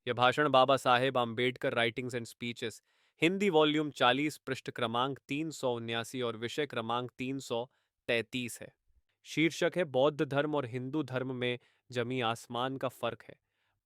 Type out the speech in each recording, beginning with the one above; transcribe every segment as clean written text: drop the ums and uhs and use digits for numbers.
यह भाषण Baba Saheb Ambedkar writings and speeches, Hindi volume 40, पृष्ठ क्रमांक 379 और विषय क्रमांक 333 है। शीर्षक है बौद्ध धर्म और हिंदू धर्म में जमी आसमान का फर्क है।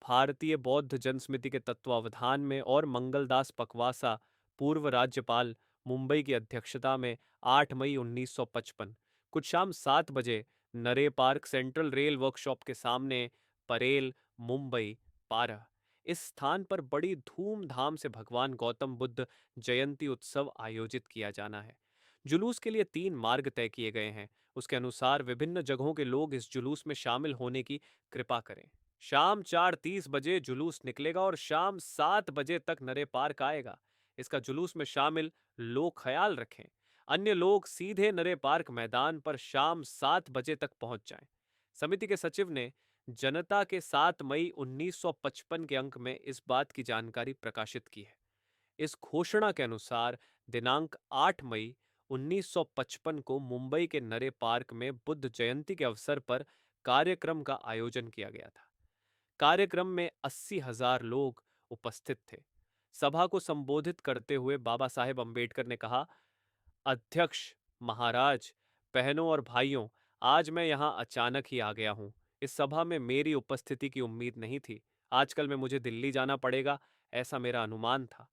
भारतीय बौद्ध जनसमिति के तत्वावधान में और मंगलदास पकवासा, पूर्व राज्यपाल, मुंबई की अध्यक्षता में 8 मई 1955 कुछ शाम 7 बजे नरे पार्क सेंट्रल रेल वर्कशॉप के सामने, परेल, मुंबई 12, इस स्थान पर बड़ी धूमधाम से भगवान गौतम बुद्ध जयंती उत्सव आयोजित किया जाना है। जुलूस के लिए 3 मार्ग तय किए गए हैं। उसके अनुसार विभिन्न जगहों के लोग इस जुलूस में शामिल होने की कृपा करें। शाम 4:30 बजे जुलूस निकलेगा और शाम 7 बजे तक नरे पार्क आएगा। इसका जुलूस में शामिल लोग ख्याल रखें, अन्य लोग सीधे नरे पार्क मैदान पर शाम 7 बजे तक पहुंच जाएं। समिति के सचिव ने जनता के 7 मई 1955 के अंक में इस बात की जानकारी प्रकाशित की है। इस घोषणा के अनुसार दिनांक 8 मई 1955 को मुंबई के नरे पार्क में बुद्ध जयंती के अवसर पर कार्यक्रम का आयोजन किया गया था। कार्यक्रम में 80,000 लोग उपस्थित थे। सभा को संबोधित करते हुए बाबा साहेब अम्बेडकर ने कहा, अध्यक्ष, महाराज, बहनों और भाइयों, आज मैं यहाँ अचानक ही आ गया हूँ। इस सभा में मेरी उपस्थिति की उम्मीद नहीं थी। आजकल में मुझे दिल्ली जाना पड़ेगा, ऐसा मेरा अनुमान था।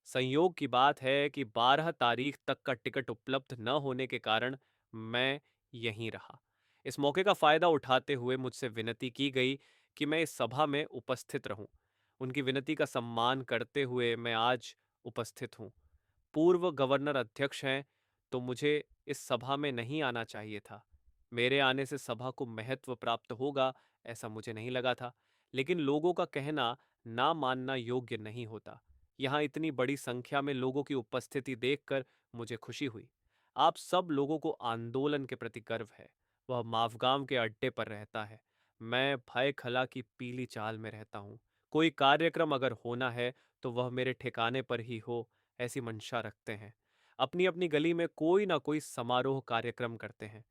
संयोग की बात है कि 12 तारीख तक का टिकट उपलब्ध न होने के कारण मैं यहीं रहा। इस मौके का फायदा उठाते हुए मुझसे विनती की गई कि मैं इस सभा में उपस्थित रहूं। उनकी विनती का सम्मान करते हुए मैं आज उपस्थित हूं। पूर्व गवर्नर अध्यक्ष हैं, तो मुझे इस सभा में नहीं आना चाहिए था। मेरे आने से सभा को महत्व प्राप्त होगा, ऐसा मुझे नहीं लगा था। लेकिन लोगों का कहना ना मानना योग्य नहीं होता। यहाँ इतनी बड़ी संख्या में लोगों की उपस्थिति देखकर मुझे खुशी हुई। आप सब लोगों को आंदोलन के प्रति गर्व है। वह मावगांव के अड्डे पर रहता है। मैं भय खला की पीली चाल में रहता हूँ। कोई कार्यक्रम अगर होना है तो वह मेरे ठिकाने पर ही हो, ऐसी मंशा रखते हैं। अपनी अपनी गली में कोई ना कोई समारोह कार्यक्रम करते हैं।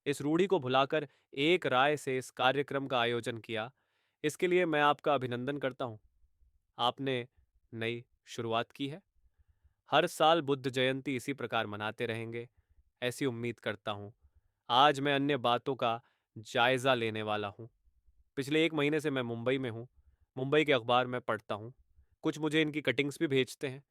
इस रूढ़ी को भुलाकर एक राय से इस कार्यक्रम का आयोजन किया, इसके लिए मैं आपका अभिनंदन करता हूँ। आपने नई शुरुआत की है। हर साल बुद्ध जयंती इसी प्रकार मनाते रहेंगे, ऐसी उम्मीद करता हूँ। आज मैं अन्य बातों का जायजा लेने वाला हूँ। पिछले 1 महीने से मैं मुंबई में हूँ। मुंबई के अखबार मैं पढ़ता हूँ। कुछ मुझे इनकी कटिंग्स भी भेजते हैं।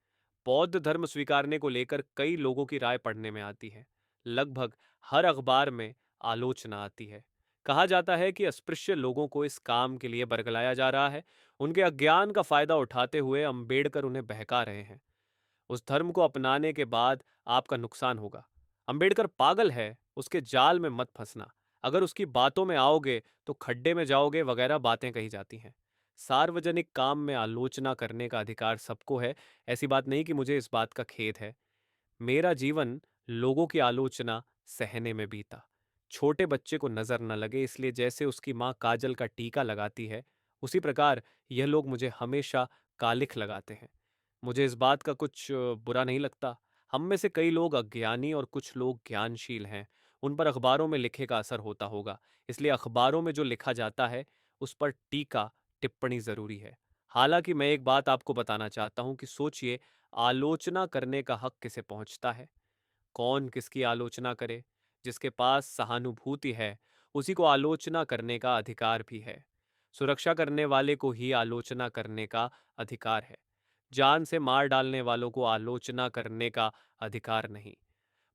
बौद्ध धर्म स्वीकारने को लेकर कई लोगों की राय पढ़ने में आती है। लगभग हर अखबार में आलोचना आती है। कहा जाता है कि अस्पृश्य लोगों को इस काम के लिए बरगलाया जा रहा है। उनके अज्ञान का फायदा उठाते हुए अंबेडकर उन्हें बहका रहे हैं। उस धर्म को अपनाने के बाद आपका नुकसान होगा। अंबेडकर पागल है, उसके जाल में मत फंसना। अगर उसकी बातों में आओगे तो खड्डे में जाओगे, वगैरह बातें कही जाती हैं। सार्वजनिक काम में आलोचना करने का अधिकार सबको है। ऐसी बात नहीं कि मुझे इस बात का खेद है। मेरा जीवन लोगों की आलोचना सहने में बीता। छोटे बच्चे को नजर न लगे इसलिए जैसे उसकी माँ काजल का टीका लगाती है, उसी प्रकार यह लोग मुझे हमेशा कालिख लगाते हैं। मुझे इस बात का कुछ बुरा नहीं लगता। हम में से कई लोग अज्ञानी और कुछ लोग ज्ञानशील हैं। उन पर अखबारों में लिखे का असर होता होगा, इसलिए अखबारों में जो लिखा जाता है उस पर टीका टिप्पणी जरूरी है। हालांकि मैं एक बात आपको बताना चाहता हूं कि सोचिए, आलोचना करने का हक किसे पहुंचता है? कौन किसकी आलोचना करे? जिसके पास सहानुभूति है उसी को आलोचना करने का अधिकार भी है। सुरक्षा करने वाले को ही आलोचना करने का अधिकार है। जान से मार डालने वालों को आलोचना करने का अधिकार नहीं।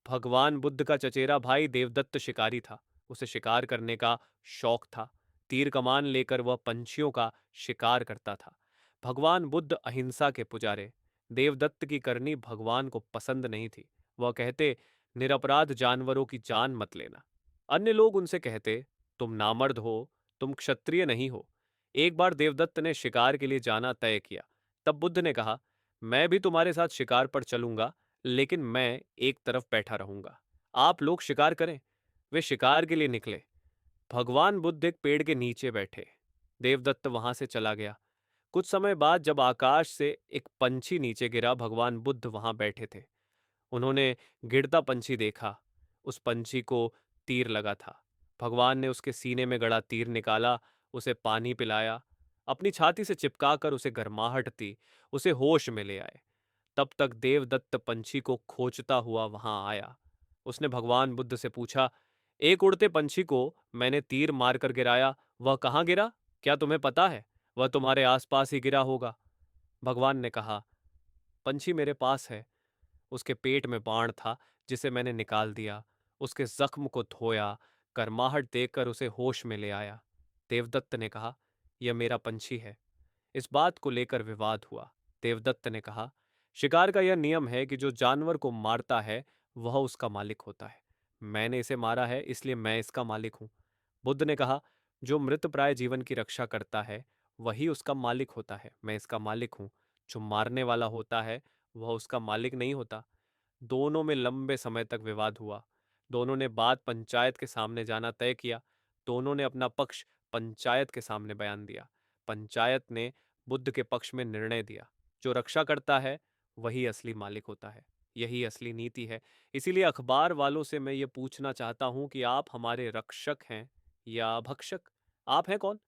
भगवान बुद्ध का चचेरा भाई देवदत्त शिकारी था। उसे शिकार करने का शौक था। तीर कमान लेकर वह पंछियों का शिकार करता था। भगवान बुद्ध अहिंसा के पुजारे। देवदत्त की करनी भगवान को पसंद नहीं थी। वह कहते, निरपराध जानवरों की जान मत लेना। अन्य लोग उनसे कहते, तुम नामर्द हो, तुम क्षत्रिय नहीं हो। एक बार देवदत्त ने शिकार के लिए जाना तय किया। तब बुद्ध ने कहा, मैं भी तुम्हारे साथ शिकार पर चलूंगा, लेकिन मैं एक तरफ बैठा रहूंगा। आप लोग शिकार करें। वे शिकार के लिए निकले। भगवान बुद्ध एक पेड़ के नीचे बैठे। देवदत्त वहां से चला गया। कुछ समय बाद जब आकाश से एक पंछी नीचे गिरा, भगवान बुद्ध वहां बैठे थे। उन्होंने गिरता पंछी देखा। उस पंछी को तीर लगा था। भगवान ने उसके सीने में गड़ा तीर निकाला, उसे पानी पिलाया। अपनी छाती से चिपकाकर उसे गर्माहट दी, उसे होश में ले आए। तब तक देवदत्त पंछी को खोजता हुआ वहां आया। उसने भगवान बुद्ध से पूछा, एक उड़ते पंछी को मैंने तीर मारकर गिराया, वह कहाँ गिरा? क्या तुम्हें पता है? वह तुम्हारे आसपास ही गिरा होगा। भगवान ने कहा, पंछी मेरे पास है। उसके पेट में बाण था, जिसे मैंने निकाल दिया। उसके जख्म को धोया, गर्माहट देकर उसे होश में ले आया। देवदत्त ने कहा, यह मेरा पंछी है। इस बात को लेकर विवाद हुआ। देवदत्त ने कहा, शिकार का यह नियम है कि जो जानवर को मारता है वह उसका मालिक होता है। मैंने इसे मारा है, इसलिए मैं इसका मालिक हूं। बुद्ध ने कहा, जो मृतप्राय जीवन की रक्षा करता है वही उसका मालिक होता है। मैं इसका मालिक हूं। जो मारने वाला होता है वह उसका मालिक नहीं होता। दोनों में लंबे समय तक विवाद हुआ। दोनों ने बात पंचायत के सामने जाना तय किया। दोनों ने अपना पक्ष पंचायत के सामने बयान दिया। पंचायत ने बुद्ध के पक्ष में निर्णय दिया। जो रक्षा करता है वही असली मालिक होता है। यही असली नीति है। इसीलिए अखबार वालों से मैं ये पूछना चाहता हूं कि आप हमारे रक्षक हैं या भक्षक? आप हैं कौन?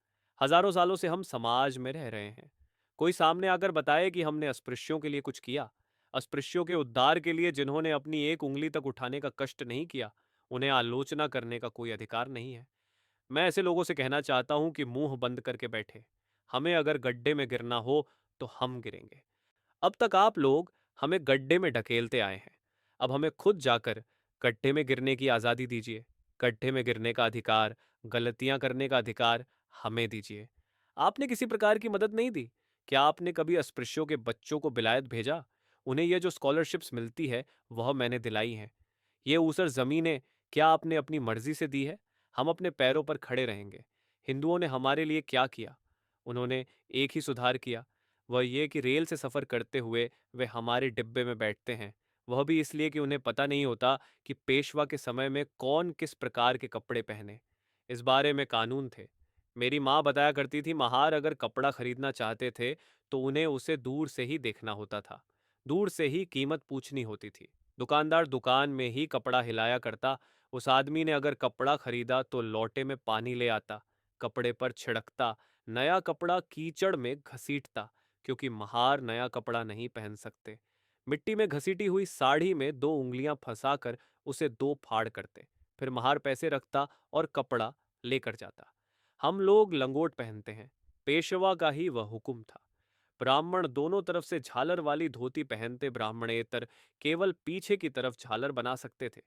हजारों सालों से हम समाज में रह रहे हैं। कोई सामने आकर बताए कि हमने अस्पृश्यों के लिए कुछ किया। अस्पृश्यों के उद्धार के लिए जिन्होंने अपनी एक उंगली तक उठाने का कष्ट नहीं किया, उन्हें आलोचना करने का कोई अधिकार नहीं है। मैं ऐसे लोगों से कहना चाहता हूं कि मुंह बंद करके बैठे। हमें अगर गड्ढे में गिरना हो तो हम गिरेंगे। अब तक आप लोग हमें गड्ढे में ढकेलते आए हैं। अब हमें खुद जाकर गड्ढे में गिरने की आज़ादी दीजिए। गड्ढे में गिरने का अधिकार, गलतियां करने का अधिकार हमें दीजिए। आपने किसी प्रकार की मदद नहीं दी। क्या आपने कभी अस्पृश्यों के बच्चों को बिलायत भेजा? उन्हें यह जो स्कॉलरशिप्स मिलती है वह मैंने दिलाई है। ये ऊसर जमीनें क्या आपने अपनी मर्जी से दी है? हम अपने पैरों पर खड़े रहेंगे। हिंदुओं ने हमारे लिए क्या किया? उन्होंने एक ही सुधार किया, वह ये कि रेल से सफ़र करते हुए वे हमारे डिब्बे में बैठते हैं। वह भी इसलिए कि उन्हें पता नहीं होता कि पेशवा के समय में कौन किस प्रकार के कपड़े पहने। इस बारे में कानून थे। मेरी माँ बताया करती थी, महार अगर कपड़ा खरीदना चाहते थे तो उन्हें उसे दूर से ही देखना होता था। दूर से ही कीमत पूछनी होती थी। दुकानदार दुकान में ही कपड़ा हिलाया करता। उस आदमी ने अगर कपड़ा खरीदा तो लोटे में पानी ले आता, कपड़े पर छिड़कता, नया कपड़ा कीचड़ में घसीटता, क्योंकि महार नया कपड़ा नहीं पहन सकते। मिट्टी में घसीटी हुई साड़ी में दो उंगलियां फंसाकर उसे दो फाड़ करते। फिर महार पैसे रखता और कपड़ा लेकर जाता। हम लोग लंगोट पहनते हैं। पेशवा का ही वह हुक्म था। ब्राह्मण दोनों तरफ से झालर वाली धोती पहनते, ब्राह्मणेतर केवल पीछे की तरफ झालर बना सकते थे।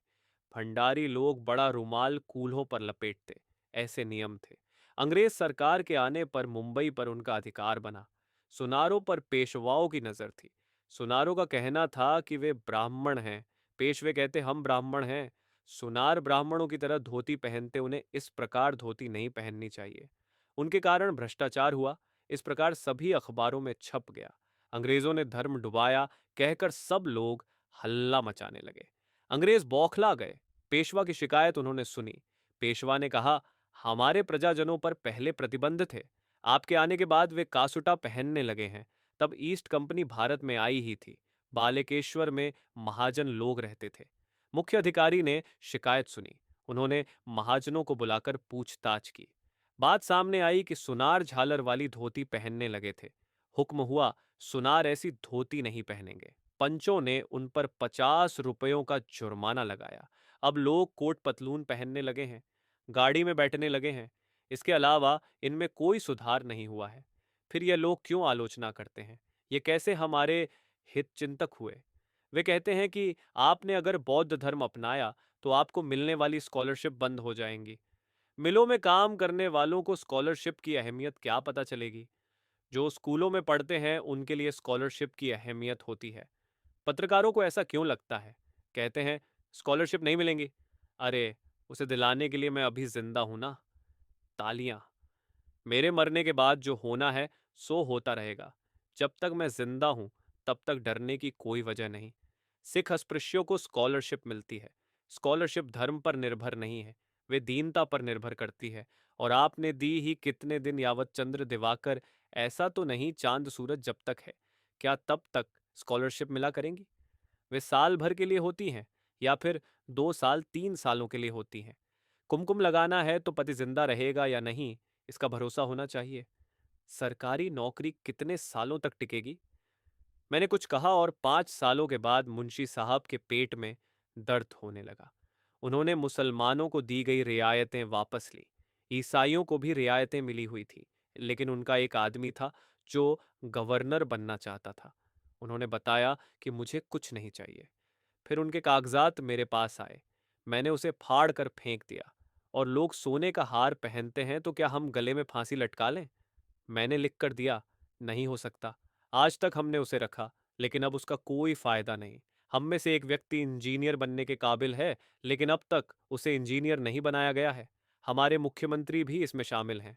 भंडारी लोग बड़ा रुमाल कूल्हों पर लपेटते। ऐसे नियम थे। अंग्रेज सरकार के आने पर मुंबई पर उनका अधिकार बना। सुनारों पर पेशवाओं की नजर थी। सुनारों का कहना था कि वे ब्राह्मण हैं। पेशवे कहते, हम ब्राह्मण हैं। सुनार ब्राह्मणों की तरह धोती पहनते, उन्हें इस प्रकार धोती नहीं पहननी चाहिए। उनके कारण भ्रष्टाचार हुआ। इस प्रकार सभी अखबारों में छप गया। अंग्रेजों ने धर्म डुबाया कहकर सब लोग हल्ला मचाने लगे। अंग्रेज बौखला गए। पेशवा की शिकायत उन्होंने सुनी। पेशवा ने कहा, हमारे प्रजाजनों पर पहले प्रतिबंध थे। आपके आने के बाद वे कासुटा पहनने लगे हैं। तब ईस्ट कंपनी भारत में आई ही थी। बालेकेश्वर में महाजन लोग रहते थे। मुख्य अधिकारी ने शिकायत सुनी। उन्होंने महाजनों को बुलाकर पूछताछ की। बात सामने आई कि सुनार झालर वाली धोती पहनने लगे थे। हुक्म हुआ, सुनार ऐसी धोती नहीं पहनेंगे। पंचों ने उन पर 50 रुपयों का जुर्माना लगाया। अब लोग कोट पतलून पहनने लगे हैं, गाड़ी में बैठने लगे हैं। इसके अलावा इनमें कोई सुधार नहीं हुआ है। फिर ये लोग क्यों आलोचना करते हैं? ये कैसे हमारे हित चिंतक हुए? वे कहते हैं कि आपने अगर बौद्ध धर्म अपनाया तो आपको मिलने वाली स्कॉलरशिप बंद हो जाएंगी। मिलों में काम करने वालों को स्कॉलरशिप की अहमियत क्या पता चलेगी? जो स्कूलों में पढ़ते हैं उनके लिए स्कॉलरशिप की अहमियत होती है। पत्रकारों को ऐसा क्यों लगता है? कहते हैं, स्कॉलरशिप नहीं मिलेंगी। अरे, उसे दिलाने के लिए मैं अभी जिंदा हूं ना। तालियां। मेरे मरने के बाद जो होना है सो होता रहेगा। जब तक मैं जिंदा हूं तब तक डरने की कोई वजह नहीं। सिख अस्पृश्यों को स्कॉलरशिप मिलती है। स्कॉलरशिप धर्म पर निर्भर नहीं है, वे दीनता पर निर्भर करती है। और आपने दी ही कितने दिन यावत चंद्र दिवाकर, ऐसा तो नहीं चांद सूरज जब तक है, क्या तब तक स्कॉलरशिप मिला करेंगी? वे साल भर के लिए होती हैं या फिर 2 साल 3 सालों के लिए होती हैं। कुमकुम लगाना है तो पति जिंदा रहेगा या नहीं, इसका भरोसा होना चाहिए। सरकारी नौकरी कितने सालों तक टिकेगी? मैंने कुछ कहा और 5 सालों के बाद मुंशी साहब के पेट में दर्द होने लगा। उन्होंने मुसलमानों को दी गई रियायतें वापस ली। ईसाइयों को भी रियायतें मिली हुई थी, लेकिन उनका एक आदमी था जो गवर्नर बनना चाहता था। उन्होंने बताया कि मुझे कुछ नहीं चाहिए। फिर उनके कागजात मेरे पास आए। मैंने उसे फाड़ कर फेंक दिया। और लोग सोने का हार पहनते हैं तो क्या हम गले में फांसी लटका लें? मैंने लिख कर दिया, नहीं हो सकता। आज तक हमने उसे रखा, लेकिन अब उसका कोई फायदा नहीं। हम में से एक व्यक्ति इंजीनियर बनने के काबिल है, लेकिन अब तक उसे इंजीनियर नहीं बनाया गया है। हमारे मुख्यमंत्री भी इसमें शामिल हैं।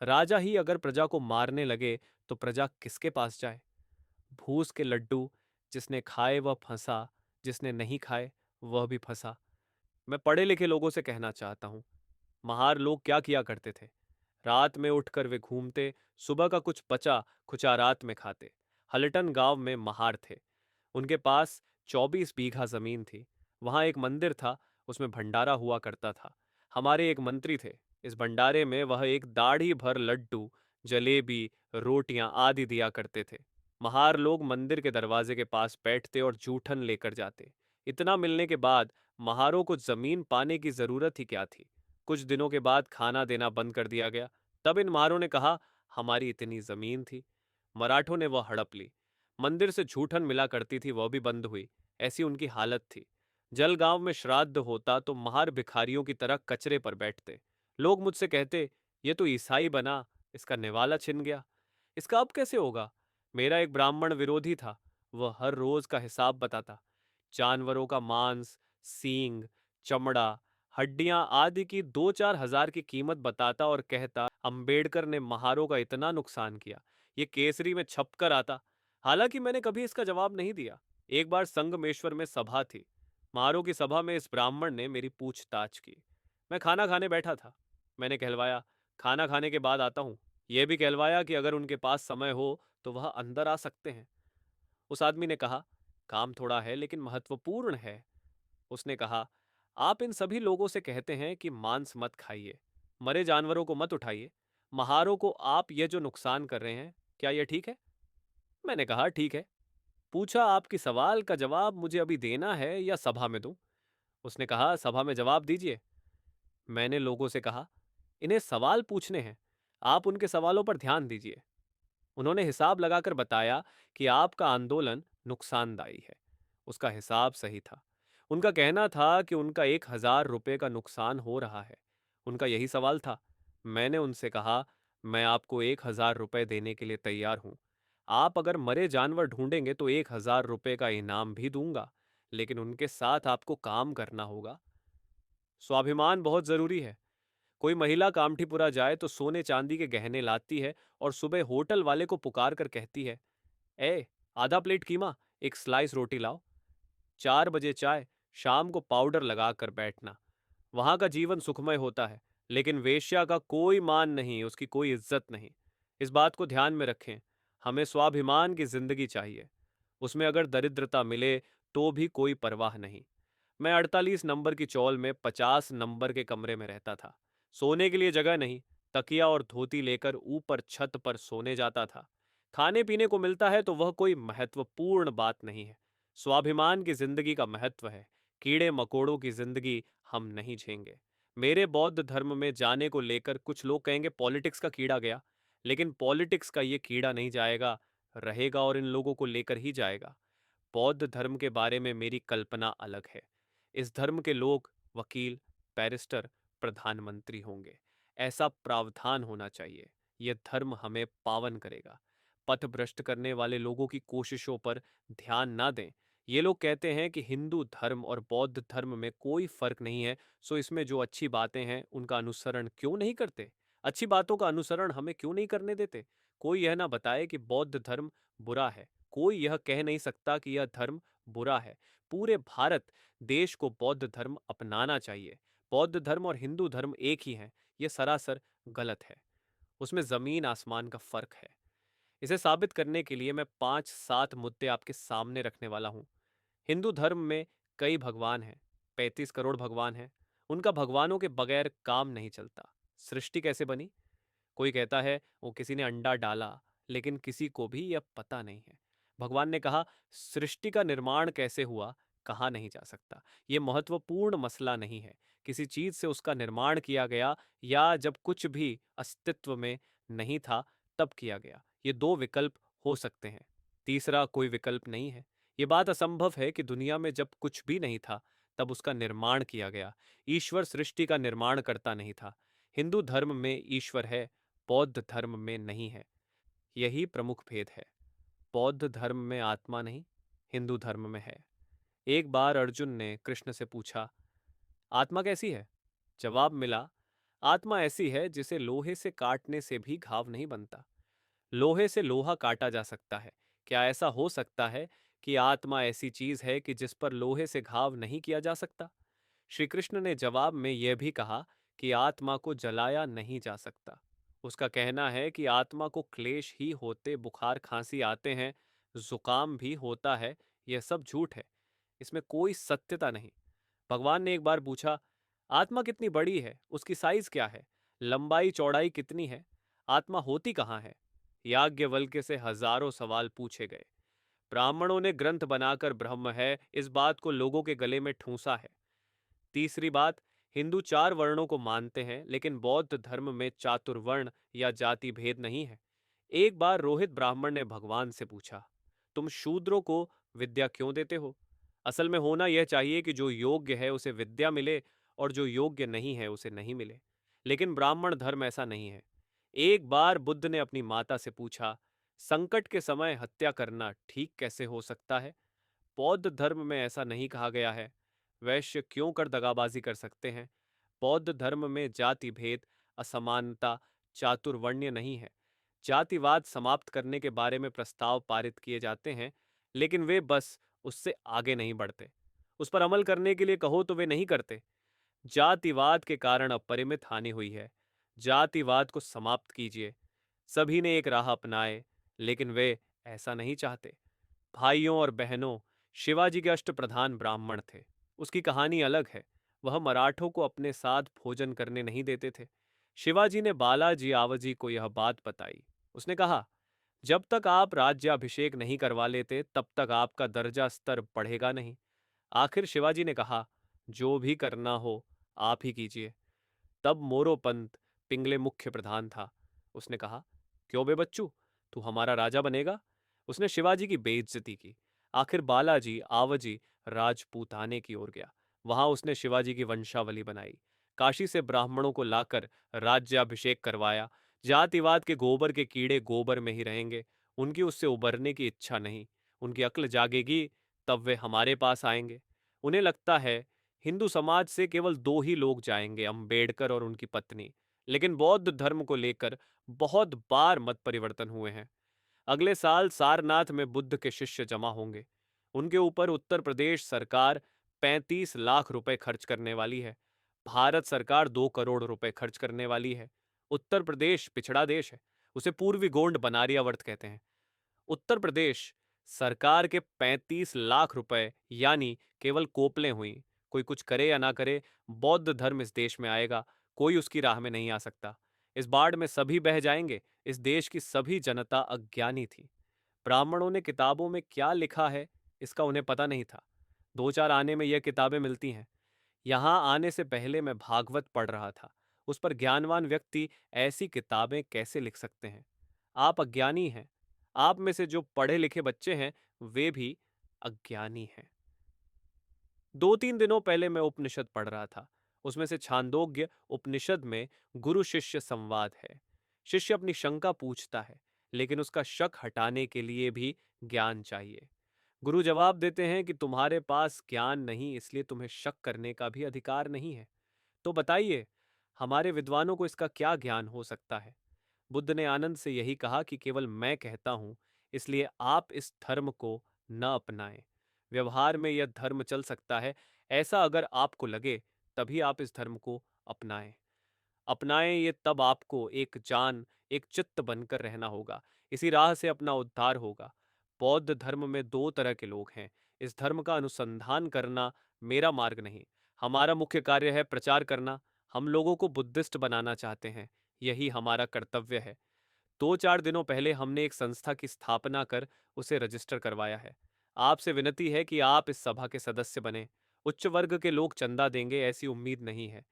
राजा ही अगर प्रजा को मारने लगे तो प्रजा किसके पास जाए? भूस के लड्डू, जिसने खाए वह फंसा, जिसने नहीं खाए वह भी फंसा। मैं पढ़े लिखे लोगों से कहना चाहता हूँ, महार लोग क्या किया करते थे? रात में उठकर वे घूमते, सुबह का कुछ बचा खुचा रात में खाते। हलटन गांव में महार थे। उनके पास 24 बीघा जमीन थी। वहां एक मंदिर था, उसमें भंडारा हुआ करता था। हमारे एक मंत्री थे। इस भंडारे में वह एक दाढ़ी भर लड्डू, जलेबी, रोटियां आदि दिया करते थे। महार लोग मंदिर के दरवाजे के पास बैठते और जूठन लेकर जाते। इतना मिलने के बाद महारों को जमीन पाने की जरूरत ही क्या थी? कुछ दिनों के बाद खाना देना बंद कर दिया गया। तब इन महारों ने कहा, हमारी इतनी जमीन थी। मराठों ने वह हड़प ली। मंदिर से झूठन मिला करती थी, वह भी बंद हुई। ऐसी उनकी हालत थी। जलगांव में श्राद्ध होता तो महार भिखारियों की तरह कचरे पर बैठते। लोग मुझसे कहते, ये तो ईसाई बना, इसका निवाला छिन गया। इसका अब कैसे होगा? मेरा एक ब्राह्मण विरोधी था। वह हर रोज का हिसाब बताता। जानवरों का मांस, सींग, चमड़ा, हड्डियां आदि की 2-4 हजार की कीमत बताता और कहता, अंबेडकर ने महारों का इतना नुकसान किया, ये केसरी में छप कर आता। हालांकि मैंने कभी इसका जवाब नहीं दिया। एक बार संगमेश्वर में सभा थी। महारों की सभा में इस ब्राह्मण ने मेरी पूछताछ की। मैं खाना खाने बैठा था। मैंने कहलवाया, खाना खाने के बाद आता हूँ। यह भी कहलवाया कि अगर उनके पास समय हो तो वह अंदर आ सकते हैं। उस आदमी ने कहा, काम थोड़ा है लेकिन महत्वपूर्ण है। उसने कहा, आप इन सभी लोगों से कहते हैं कि मांस मत खाइए, मरे जानवरों को मत उठाइए। महारों को आप ये जो नुकसान कर रहे हैं, क्या यह ठीक है? मैंने कहा, ठीक है। पूछा, आपकी सवाल का जवाब मुझे अभी देना है या सभा में दूं? उसने कहा, सभा में जवाब दीजिए। मैंने लोगों से कहा, इन्हें सवाल पूछने हैं, आप उनके सवालों पर ध्यान दीजिए। उन्होंने हिसाब लगाकर बताया कि आपका आंदोलन नुकसानदायी है। उसका हिसाब सही था। उनका कहना था कि उनका 1,000 रुपये का नुकसान हो रहा है। उनका यही सवाल था। मैंने उनसे कहा, मैं आपको 1,000 रुपये देने के लिए तैयार हूं। आप अगर मरे जानवर ढूंढेंगे तो 1,000 रुपये का इनाम भी दूंगा, लेकिन उनके साथ आपको काम करना होगा। स्वाभिमान बहुत जरूरी है। कोई महिला कामठीपुरा जाए तो सोने चांदी के गहने लाती है और सुबह होटल वाले को पुकार कर कहती है, ए, आधा प्लेट कीमा, एक स्लाइस रोटी लाओ। 4 बजे चाय, शाम को पाउडर लगाकर बैठना। वहां का जीवन सुखमय होता है, लेकिन वेश्या का कोई मान नहीं, उसकी कोई इज्जत नहीं। इस बात को ध्यान में रखें। हमें स्वाभिमान की जिंदगी चाहिए। उसमें अगर दरिद्रता मिले तो भी कोई परवाह नहीं। मैं 48 नंबर की चौल में 50 नंबर के कमरे में रहता था। सोने के लिए जगह नहीं, तकिया और धोती लेकर ऊपर छत पर सोने जाता था। खाने पीने को मिलता है तो वह कोई महत्वपूर्ण बात नहीं है। स्वाभिमान की जिंदगी का महत्व है। कीड़े मकोड़ों की जिंदगी हम नहीं झेंगे। मेरे बौद्ध धर्म में जाने को लेकर कुछ लोग कहेंगे पॉलिटिक्स का कीड़ा गया, लेकिन पॉलिटिक्स का ये कीड़ा नहीं जाएगा, रहेगा और इन लोगों को लेकर ही जाएगा। बौद्ध धर्म के बारे में मेरी कल्पना अलग है। इस धर्म के लोग वकील, बैरिस्टर, प्रधानमंत्री होंगे। ऐसा प्रावधान होना चाहिए। यह धर्म हमें पावन करेगा। पथभ्रष्ट करने वाले लोगों की कोशिशों पर ध्यान ना दें। ये लोग कहते हैं कि हिंदू धर्म और बौद्ध धर्म में कोई फर्क नहीं है, सो इसमें जो अच्छी बातें हैं उनका अनुसरण क्यों नहीं करते? अच्छी बातों का अनुसरण हमें क्यों नहीं करने देते? कोई यह ना बताए कि बौद्ध धर्म बुरा है। कोई यह कह नहीं सकता कि यह धर्म बुरा है। पूरे भारत देश को बौद्ध धर्म अपनाना चाहिए। बौद्ध धर्म और हिंदू धर्म एक ही हैं। यह सरासर गलत है। उसमें जमीन आसमान का फर्क है। इसे साबित करने के लिए मैं 5-7 मुद्दे आपके सामने रखने वाला हूं। हिंदू धर्म में कई भगवान हैं। 35 करोड़ भगवान हैं। उनका भगवानों के बगैर काम नहीं चलता। सृष्टि कैसे बनी? कोई कहता है वो किसी ने अंडा डाला, लेकिन किसी को भी यह पता नहीं है। भगवान ने कहा, सृष्टि का निर्माण कैसे हुआ कहा नहीं जा सकता। ये महत्वपूर्ण मसला नहीं है। किसी चीज से उसका निर्माण किया गया या जब कुछ भी अस्तित्व में नहीं था तब किया गया। ये दो विकल्प हो सकते हैं, तीसरा कोई विकल्प नहीं है। ये बात असंभव है कि दुनिया में जब कुछ भी नहीं था तब उसका निर्माण किया गया। ईश्वर सृष्टि का निर्माण करता नहीं था। हिंदू धर्म में ईश्वर है, बौद्ध धर्म में नहीं है। यही प्रमुख भेद है। बौद्ध धर्म में आत्मा नहीं, हिंदू धर्म में है। एक बार अर्जुन ने कृष्ण से पूछा, आत्मा कैसी है? जवाब मिला, आत्मा ऐसी है जिसे लोहे से काटने से भी घाव नहीं बनता। लोहे से लोहा काटा जा सकता है, क्या ऐसा हो सकता है कि आत्मा ऐसी चीज है कि जिस पर लोहे से घाव नहीं किया जा सकता? श्री कृष्ण ने जवाब में यह भी कहा कि आत्मा को जलाया नहीं जा सकता। उसका कहना है कि आत्मा को क्लेश ही होते बुखार खांसी आते हैं, जुकाम भी होता है। यह सब झूठ है, इसमें कोई सत्यता नहीं। भगवान ने एक बार पूछा, आत्मा कितनी बड़ी है, उसकी साइज क्या है, लंबाई चौड़ाई कितनी है, आत्मा होती कहाँ है? याज्ञवल्क्य से हजारों सवाल पूछे गए। ब्राह्मणों ने ग्रंथ बनाकर ब्रह्म है इस बात को लोगों के गले में ठूंसा है। तीसरी बात, हिंदू चार वर्णों को मानते हैं, लेकिन बौद्ध धर्म में चातुर्वर्ण या जाति भेद नहीं है। एक बार रोहित ब्राह्मण ने भगवान से पूछा, तुम शूद्रों को विद्या क्यों देते हो? असल में होना यह चाहिए कि जो योग्य है उसे विद्या मिले और जो योग्य नहीं है उसे नहीं मिले। लेकिन ब्राह्मण धर्म ऐसा नहीं है। एक बार बुद्ध ने अपनी माता से पूछा, संकट के समय हत्या करना ठीक कैसे हो सकता है? बौद्ध धर्म में ऐसा नहीं कहा गया है। वैश्य क्यों कर दगाबाजी कर सकते हैं? बौद्ध धर्म में जाति भेद, असमानता, चातुर्वर्ण्य नहीं है। जातिवाद समाप्त करने के बारे में प्रस्ताव पारित किए जाते हैं, लेकिन वे बस उससे आगे नहीं बढ़ते। उस पर अमल करने के लिए कहो तो वे नहीं करते। जातिवाद के कारण अपरिमित हानि हुई है। जातिवाद को समाप्त कीजिए। सभी ने एक राह अपनाए, लेकिन वे ऐसा नहीं चाहते। भाइयों और बहनों, शिवाजी के अष्टप्रधान ब्राह्मण थे। उसकी कहानी अलग है। वह मराठों को अपने साथ भोजन करने नहीं देते थे। शिवाजी ने बालाजी आवजी को यह बात बताई। उसने कहा, जब तक आप राज्याभिषेक नहीं करवा लेते तब तक आपका दर्जा स्तर बढ़ेगा नहीं। आखिर शिवाजी ने कहा, जो भी करना हो आप ही कीजिए। तब मोरोपंत पिंगले मुख्य प्रधान था। उसने कहा, क्यों बे बच्चू, तू हमारा राजा बनेगा? उसने शिवाजी की बेइज्जती की। आखिर बालाजी आवजी राजपूताने की ओर गया। वहां उसने शिवाजी की वंशावली बनाई। काशी से ब्राह्मणों को लाकर राज्याभिषेक करवाया। जातिवाद के गोबर के कीड़े गोबर में ही रहेंगे। उनकी उससे उबरने की इच्छा नहीं। उनकी अक्ल जागेगी तब वे हमारे पास आएंगे। उन्हें लगता है हिंदू समाज से केवल दो ही लोग जाएंगे, अंबेडकर और उनकी पत्नी। लेकिन बौद्ध धर्म को लेकर बहुत बार मत परिवर्तन हुए हैं। अगले साल सारनाथ में बुद्ध के शिष्य जमा होंगे। उनके ऊपर उत्तर प्रदेश सरकार 35 लाख रुपए खर्च करने वाली है। भारत सरकार 2 करोड़ रुपए खर्च करने वाली है। उत्तर प्रदेश पिछड़ा देश है। उसे पूर्वी गोंड बनारियावर्त कहते हैं। उत्तर प्रदेश सरकार के 35 लाख रुपए यानी केवल कोपलें हुई। कोई कुछ करे या ना करे, बौद्ध धर्म इस देश में आएगा। कोई उसकी राह में नहीं आ सकता। इस बाढ़ में सभी बह जाएंगे। इस देश की सभी जनता अज्ञानी थी। ब्राह्मणों ने किताबों में क्या लिखा है इसका उन्हें पता नहीं था। दो चार आने में यह किताबें मिलती हैं। यहाँ आने से पहले मैं भागवत पढ़ रहा था। उस पर ज्ञानवान व्यक्ति ऐसी किताबें कैसे लिख सकते हैं? आप अज्ञानी हैं। आप में से जो पढ़े लिखे बच्चे हैं वे भी अज्ञानी हैं। 2-3 दिनों पहले मैं उपनिषद पढ़ रहा था। उसमें से छांदोग्य उपनिषद में गुरु शिष्य संवाद है। शिष्य अपनी शंका पूछता है, लेकिन उसका शक हटाने के लिए भी ज्ञान चाहिए। गुरु जवाब देते हैं कि तुम्हारे पास ज्ञान नहीं, इसलिए तुम्हें शक करने का भी अधिकार नहीं है। तो बताइए, हमारे विद्वानों को इसका क्या ज्ञान हो सकता है? बुद्ध ने आनंद से यही कहा कि केवल मैं कहता हूं, इसलिए आप इस धर्म को न अपनाएं। व्यवहार में यह धर्म चल सकता है, ऐसा अगर आपको लगे तभी आप इस धर्म को अपनाएं। अपनाएं ये तब आपको एक जान, एक चित्त बनकर रहना होगा। इसी राह से अपना उद्धार होगा। बौद्ध धर्म में दो तरह के लोग हैं। इस धर्म का अनुसंधान करना मेरा मार्ग नहीं। हमारा मुख्य कार्य है प्रचार करना। हम लोगों को बुद्धिस्ट बनाना चाहते हैं। यही हमारा कर्तव्य है। 2-4 दिनों पहले हमने एक संस्था की स्थापना कर उसे रजिस्टर करवाया है। आपसे विनती है कि आप इस सभा के सदस्य बने। उच्च वर्ग के लोग चंदा देंगे ऐसी उम्मीद नहीं है।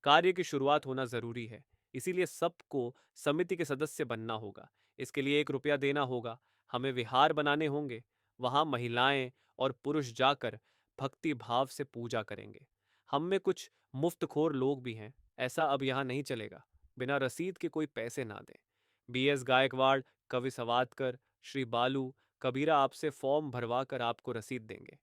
कार्य की शुरुआत होना जरूरी है, इसीलिए सबको समिति के सदस्य बनना होगा। इसके लिए 1 रुपया देना होगा। हमें विहार बनाने होंगे। वहां महिलाएं और पुरुष जाकर भक्ति भाव से पूजा करेंगे। हम में कुछ मुफ्तखोर लोग भी हैं। ऐसा अब यहाँ नहीं चलेगा। बिना रसीद के कोई पैसे ना दें। बीएस गायकवाड़, कवि सवादकर, श्री बालू, कबीरा आपसे फॉर्म भरवा कर आपको रसीद देंगे।